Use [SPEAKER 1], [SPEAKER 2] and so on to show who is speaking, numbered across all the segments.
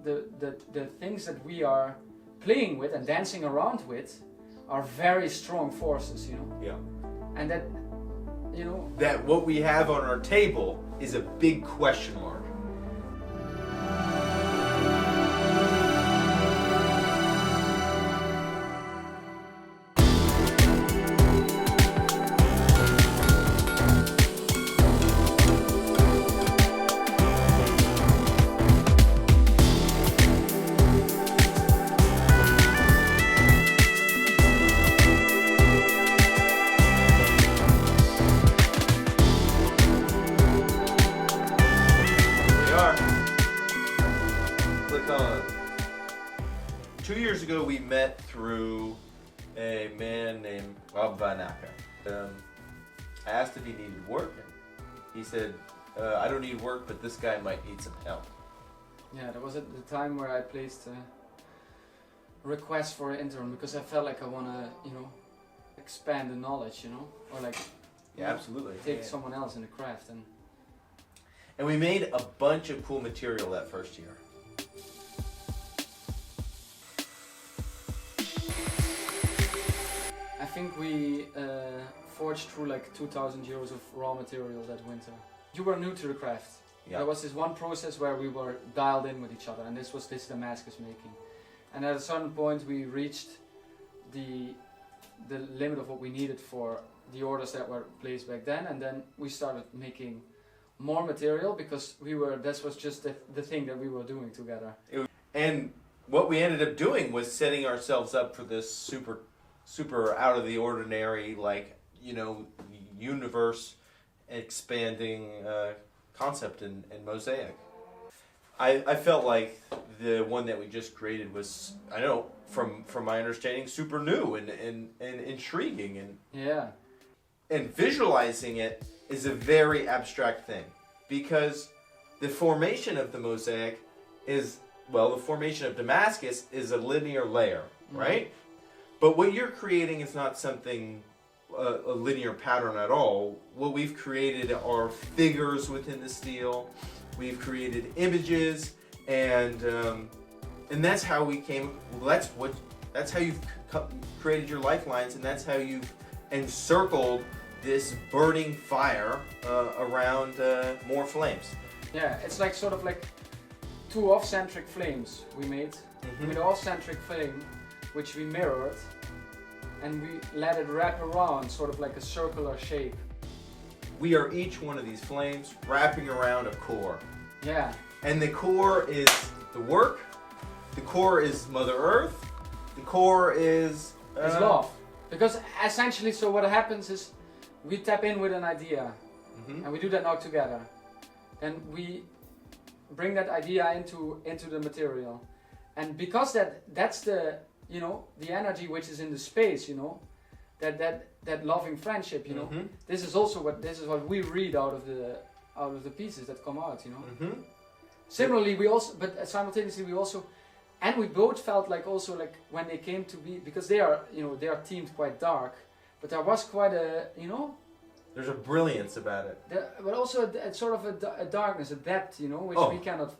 [SPEAKER 1] the things that we are playing with and dancing around with are very strong forces, you know.
[SPEAKER 2] Yeah.
[SPEAKER 1] And that, you know,
[SPEAKER 2] that what we have on our table is a big question mark. Click on. 2 years ago, we met through a man named Rob Vanaka. I asked if he needed work, and he said, I don't need work, but this guy might need some help.
[SPEAKER 1] yeah, that was at the time where I placed a request for an intern because I felt like I want to, you know, expand the knowledge, you know, or like,
[SPEAKER 2] Yeah, absolutely.
[SPEAKER 1] take someone else in the craft.
[SPEAKER 2] And we made a bunch of cool material that first year.
[SPEAKER 1] I think we forged through like 2,000 euros of raw material that winter. You were new to the craft.
[SPEAKER 2] Yeah.
[SPEAKER 1] There was this one process where we were dialed in with each other, and this was this Damascus making. And at a certain point we reached the limit of what we needed for the orders that were placed back then, and then we started making more material because this was just the thing that we were doing together.
[SPEAKER 2] And what we ended up doing was setting ourselves up for this super out of the ordinary, like, you know, universe expanding concept in mosaic. I felt like the one that we just created was, I don't know, from my understanding, super new and intriguing, and visualizing it is a very abstract thing, because the formation of the mosaic is, well, the formation of Damascus is a linear layer, right? But what you're creating is not something, a linear pattern at all. What we've created are figures within the steel. We've created images, and that's how we came. Well, that's how you've created your lifelines, and that's how you've encircled this burning fire around more flames.
[SPEAKER 1] Yeah, it's like sort of like two off-centric flames we made.
[SPEAKER 2] Mm-hmm.
[SPEAKER 1] With an off-centric flame, which we mirrored, and we let it wrap around, sort of like a circular shape.
[SPEAKER 2] We are each one of these flames wrapping around a core.
[SPEAKER 1] Yeah.
[SPEAKER 2] And the core is the work, the core is Mother Earth, the core is...
[SPEAKER 1] It's love. Because essentially, so what happens is, we tap in with an idea, and we do that now together. Then we bring that idea into the material. And because that's the, you know, the energy which is in the space, you know, that loving friendship, you know. This is what we read out of the pieces that come out, you know. Similarly, we also, but simultaneously we also, and we both felt like also like when they came to be, because they are, you know, they are themed quite dark, but there was quite a, you know,
[SPEAKER 2] there's a brilliance about it.
[SPEAKER 1] But also a sort of a darkness, a depth, you know, which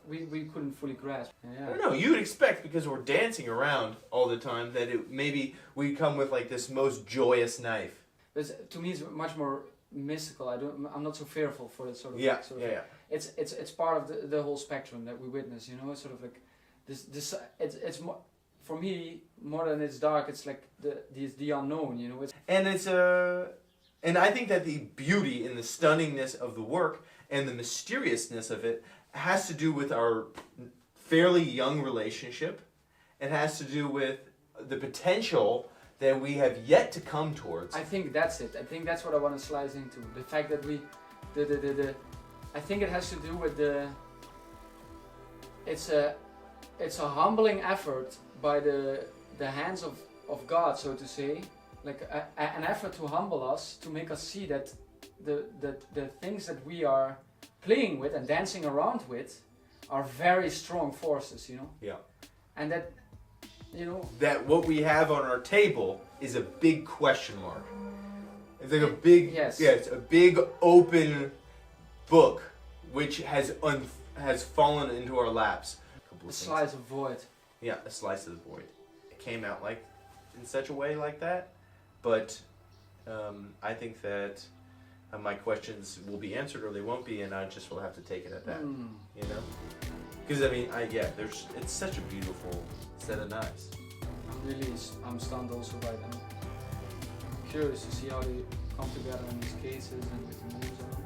[SPEAKER 1] we couldn't fully grasp. Yeah.
[SPEAKER 2] I don't know, you would expect, because we're dancing around all the time, that maybe we come with like this most joyous knife.
[SPEAKER 1] But to me, it's much more mystical. I'm not so fearful for it sort of.
[SPEAKER 2] Yeah,
[SPEAKER 1] sort of, It's part of the whole spectrum that we witness, you know. It's sort of like this. It's more, for me, more than it's dark. It's like the unknown, you know. And I think that the beauty and the stunningness of the work and the mysteriousness of it has to do with our fairly young relationship. It has to do with the potential that we have yet to come towards. I think that's it. I think that's what I want to slice into. The fact that I think it has to do with it's a humbling effort by the hands of God, so to say. Like an effort to humble us, to make us see that the things that we are playing with and dancing around with are very strong forces, you know?
[SPEAKER 2] Yeah.
[SPEAKER 1] And that, you know...
[SPEAKER 2] that what we have on our table is a big question mark. It's like a big...
[SPEAKER 1] Yes.
[SPEAKER 2] Yeah, it's a big open book which has fallen into our laps. couple
[SPEAKER 1] A
[SPEAKER 2] of things.
[SPEAKER 1] slice of void.
[SPEAKER 2] Yeah, a slice of the void. It came out like in such a way like that, but I think that my questions will be answered or they won't be, and I just will have to take it at that. You know, because I mean, it's such a beautiful set of knives.
[SPEAKER 1] I'm stunned also by them. I'm curious to see how they come together in these cases and with the moves on them.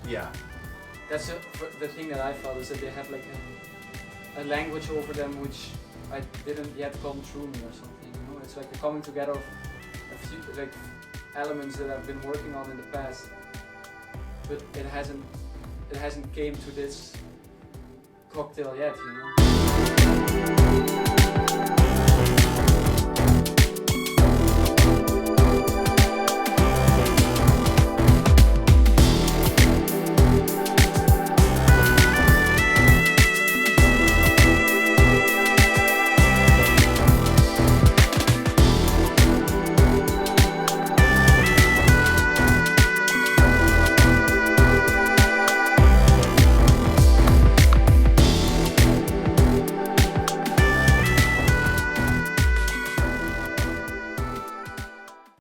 [SPEAKER 2] Yeah.
[SPEAKER 1] That's the thing that I felt, is that they have like a language over them which I didn't yet come through me or something. You know, it's like a coming together of a few like elements that I've been working on in the past, but it hasn't came to this cocktail yet. You know.